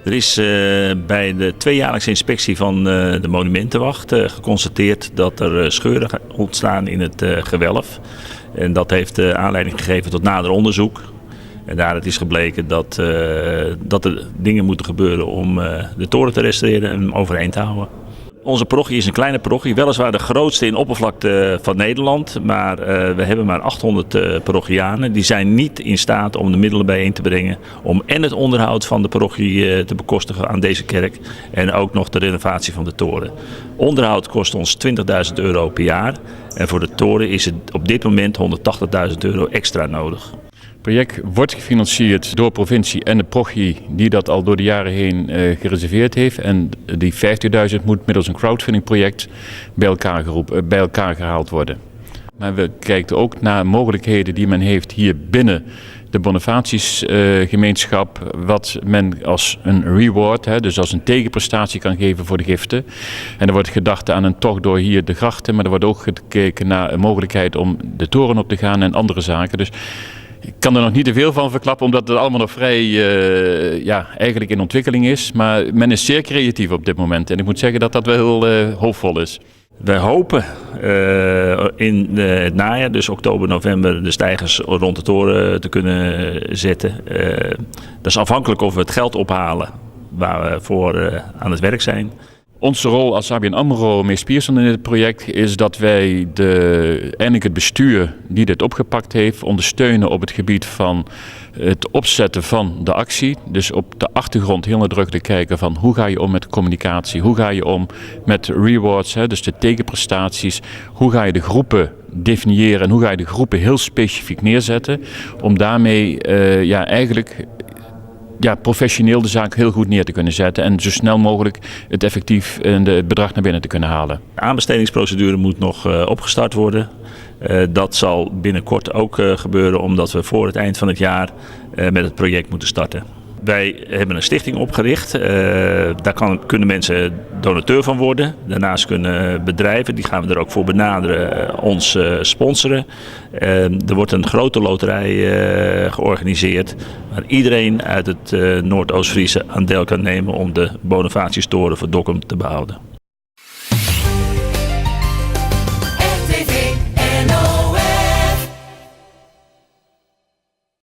Er is bij de tweejaarlijkse inspectie van de Monumentenwacht geconstateerd dat er scheuren ontstaan in het gewelf. En dat heeft aanleiding gegeven tot nader onderzoek. En daaruit is gebleken dat er dingen moeten gebeuren om de toren te restaureren en hem overeind te houden. Onze parochie is een kleine parochie, weliswaar de grootste in oppervlakte van Nederland. Maar we hebben maar 800 parochianen. Die zijn niet in staat om de middelen bijeen te brengen om en het onderhoud van de parochie te bekostigen aan deze kerk. En ook nog de renovatie van de toren. Onderhoud kost ons €20.000 per jaar. En voor de toren is het op dit moment €180.000 extra nodig. Het project wordt gefinancierd door de provincie en de parochie die dat al door de jaren heen gereserveerd heeft. En die 50.000 moet middels een crowdfunding-project bij elkaar gehaald worden. Maar we kijken ook naar mogelijkheden die men heeft hier binnen de Bonifatiusgemeenschap, wat men als een reward, dus als een tegenprestatie kan geven voor de giften. En er wordt gedacht aan een tocht door hier de grachten, maar er wordt ook gekeken naar een mogelijkheid om de toren op te gaan en andere zaken. Dus ik kan er nog niet te veel van verklappen, omdat het allemaal nog vrij eigenlijk in ontwikkeling is. Maar men is zeer creatief op dit moment. En ik moet zeggen dat dat wel heel hoopvol is. Wij hopen in het najaar, dus oktober, november, de stijgers rond de toren te kunnen zetten. Dat is afhankelijk of we het geld ophalen waar we voor aan het werk zijn. Onze rol als ABN AMRO Mees Pierson in dit project is dat wij eindelijk het bestuur die dit opgepakt heeft ondersteunen op het gebied van het opzetten van de actie. Dus op de achtergrond heel nadrukkelijk kijken van hoe ga je om met communicatie, hoe ga je om met rewards, dus de tegenprestaties, hoe ga je de groepen definiëren en hoe ga je de groepen heel specifiek neerzetten om daarmee eigenlijk professioneel de zaak heel goed neer te kunnen zetten en zo snel mogelijk het effectief en het bedrag naar binnen te kunnen halen. De aanbestedingsprocedure moet nog opgestart worden. Dat zal binnenkort ook gebeuren omdat we voor het eind van het jaar met het project moeten starten. Wij hebben een stichting opgericht. Daar kunnen mensen donateur van worden. Daarnaast kunnen bedrijven, die gaan we er ook voor benaderen, ons sponsoren. Er wordt een grote loterij georganiseerd waar iedereen uit het Noordoost-Friese aan deel kan nemen om de Bonifatiustoren voor Dokkum te behouden.